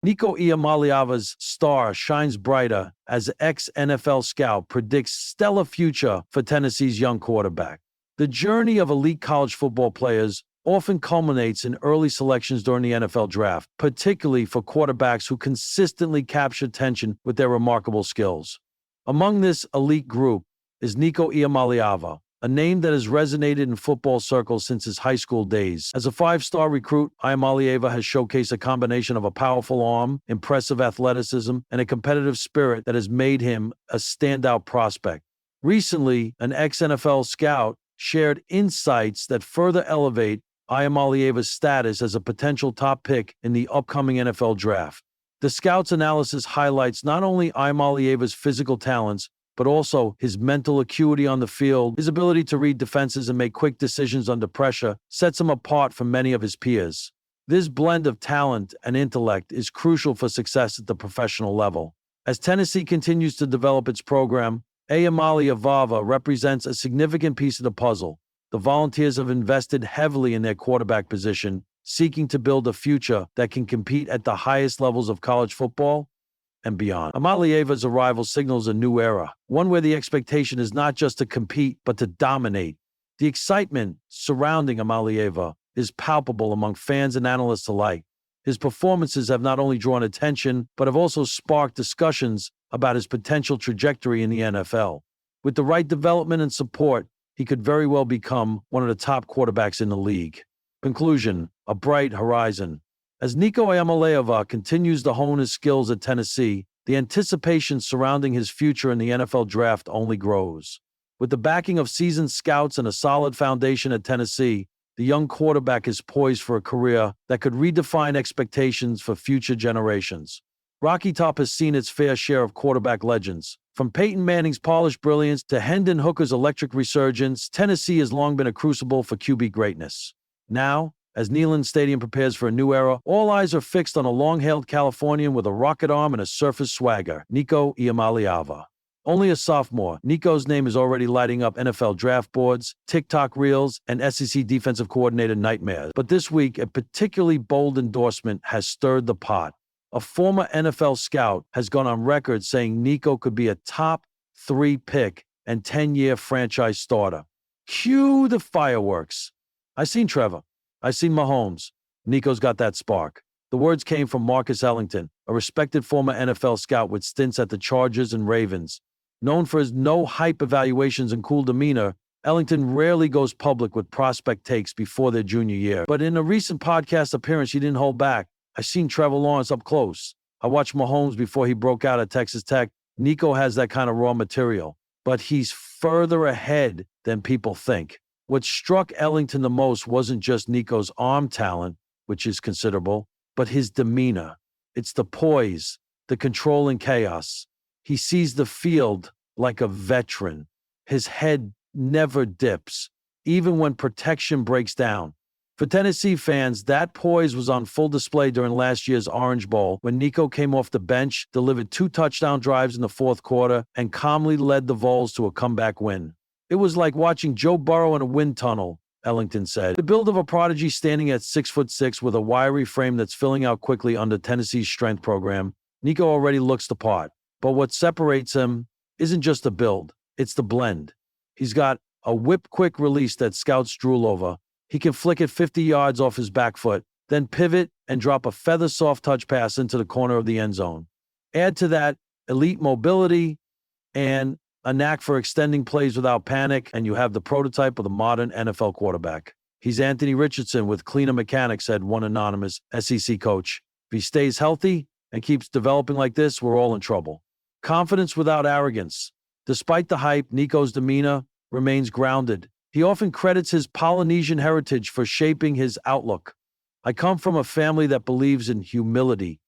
Nico Iamaleava's star shines brighter as ex-NFL scout predicts stellar future for Tennessee's young quarterback. The journey of elite college football players often culminates in early selections during the NFL draft, particularly for quarterbacks who consistently capture attention with their remarkable skills. Among this elite group is Nico Iamaleava, a name that has resonated in football circles since his high school days. As a five-star recruit, Iamaleava has showcased a combination of a powerful arm, impressive athleticism, and a competitive spirit that has made him a standout prospect. Recently, an ex-NFL scout shared insights that further elevate Iamaleava's status as a potential top pick in the upcoming NFL draft. The scout's analysis highlights not only Iamaleava's physical talents, but also his mental acuity on the field. His ability to read defenses and make quick decisions under pressure sets him apart from many of his peers. This blend of talent and intellect is crucial for success at the professional level. As Tennessee continues to develop its program, Iamaleava represents a significant piece of the puzzle. The Volunteers have invested heavily in their quarterback position, seeking to build a future that can compete at the highest levels of college football and beyond. Iamaleava's arrival signals a new era, one where the expectation is not just to compete, but to dominate. The excitement surrounding Iamaleava is palpable among fans and analysts alike. His performances have not only drawn attention, but have also sparked discussions about his potential trajectory in the NFL. With the right development and support, he could very well become one of the top quarterbacks in the league. Conclusion: a bright horizon. As Nico Iamaleava continues to hone his skills at Tennessee, the anticipation surrounding his future in the NFL draft only grows. With the backing of seasoned scouts and a solid foundation at Tennessee, the young quarterback is poised for a career that could redefine expectations for future generations. Rocky Top has seen its fair share of quarterback legends. From Peyton Manning's polished brilliance to Hendon Hooker's electric resurgence, Tennessee has long been a crucible for QB greatness. Now, as Neyland Stadium prepares for a new era, all eyes are fixed on a long-hailed Californian with a rocket arm and a surface swagger, Nico Iamaleava. Only a sophomore, Nico's name is already lighting up NFL draft boards, TikTok reels, and SEC defensive coordinator nightmares. But this week, a particularly bold endorsement has stirred the pot. A former NFL scout has gone on record saying Nico could be a top 3 pick and 10-year franchise starter. Cue the fireworks. I seen Trevor. I seen Mahomes. Nico's got that spark. The words came from Marcus Ellington, a respected former NFL scout with stints at the Chargers and Ravens. Known for his no-hype evaluations and cool demeanor, Ellington rarely goes public with prospect takes before their junior year. But in a recent podcast appearance, he didn't hold back. I seen Trevor Lawrence up close. I watched Mahomes before he broke out at Texas Tech. Nico has that kind of raw material, but he's further ahead than people think. What struck Ellington the most wasn't just Nico's arm talent, which is considerable, but his demeanor. It's the poise, the control in chaos. He sees the field like a veteran. His head never dips, even when protection breaks down. For Tennessee fans, that poise was on full display during last year's Orange Bowl when Nico came off the bench, delivered 2 touchdown drives in the fourth quarter, and calmly led the Vols to a comeback win. It was like watching Joe Burrow in a wind tunnel, Ellington said. The build of a prodigy standing at 6'6" with a wiry frame that's filling out quickly under Tennessee's strength program, Nico already looks the part. But what separates him isn't just the build, it's the blend. He's got a whip-quick release that scouts drool over. He can flick it 50 yards off his back foot, then pivot and drop a feather-soft touch pass into the corner of the end zone. Add to that elite mobility and a knack for extending plays without panic, and you have the prototype of the modern NFL quarterback. He's Anthony Richardson with cleaner mechanics, said one anonymous SEC coach. If he stays healthy and keeps developing like this, we're all in trouble. Confidence without arrogance. Despite the hype, Nico's demeanor remains grounded. He often credits his Polynesian heritage for shaping his outlook. I come from a family that believes in humility,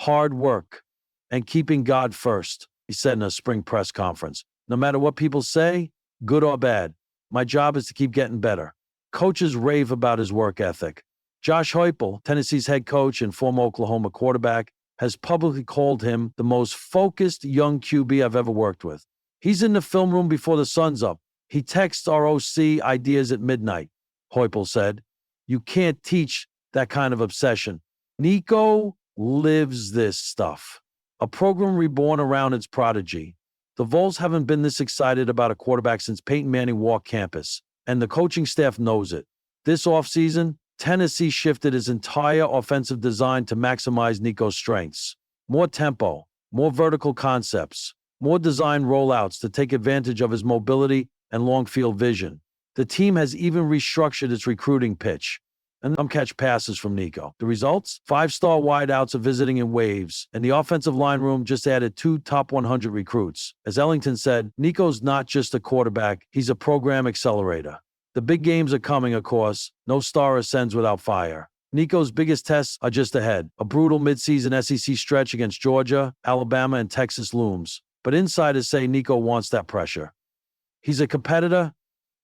hard work, and keeping God first, he said in a spring press conference. No matter what people say, good or bad, my job is to keep getting better. Coaches rave about his work ethic. Josh Heupel, Tennessee's head coach and former Oklahoma quarterback, has publicly called him the most focused young QB I've ever worked with. He's in the film room before the sun's up. He texts our OC ideas at midnight, Heupel said. You can't teach that kind of obsession. Nico lives this stuff. A program reborn around its prodigy. The Vols haven't been this excited about a quarterback since Peyton Manning walked campus, and the coaching staff knows it. This offseason, Tennessee shifted its entire offensive design to maximize Nico's strengths. More tempo, more vertical concepts, more design rollouts to take advantage of his mobility and long field vision. The team has even restructured its recruiting pitch and catch passes from Nico. The results? 5-star wideouts are visiting in waves, and the offensive line room just added 2 top 100 recruits. As Ellington said, Nico's not just a quarterback, he's a program accelerator. The big games are coming, of course. No star ascends without fire. Nico's biggest tests are just ahead. A brutal midseason SEC stretch against Georgia, Alabama, and Texas looms. But insiders say Nico wants that pressure. He's a competitor.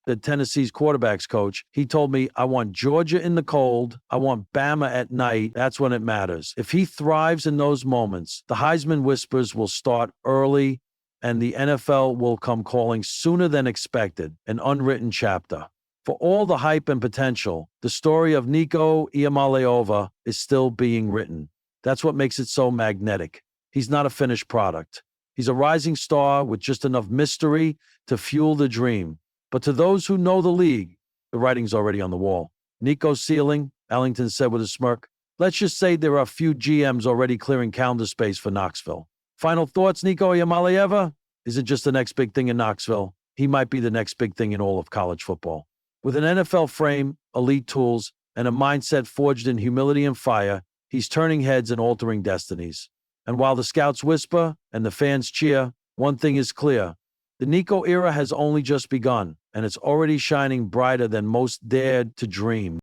The Tennessee's quarterbacks coach, he told me, I want Georgia in the cold. I want Bama at night. That's when it matters. If he thrives in those moments, the Heisman whispers will start early and the NFL will come calling sooner than expected, an unwritten chapter. For all the hype and potential, the story of Nico Iamaleava is still being written. That's what makes it so magnetic. He's not a finished product. He's a rising star with just enough mystery to fuel the dream. But to those who know the league, the writing's already on the wall. Nico's ceiling, Ellington said with a smirk. Let's just say there are a few GMs already clearing calendar space for Knoxville. Final thoughts, Nico Iamaleava? Isn't just the next big thing in Knoxville. He might be the next big thing in all of college football. With an NFL frame, elite tools, and a mindset forged in humility and fire, he's turning heads and altering destinies. And while the scouts whisper and the fans cheer, one thing is clear. The Nico era has only just begun, and it's already shining brighter than most dared to dream.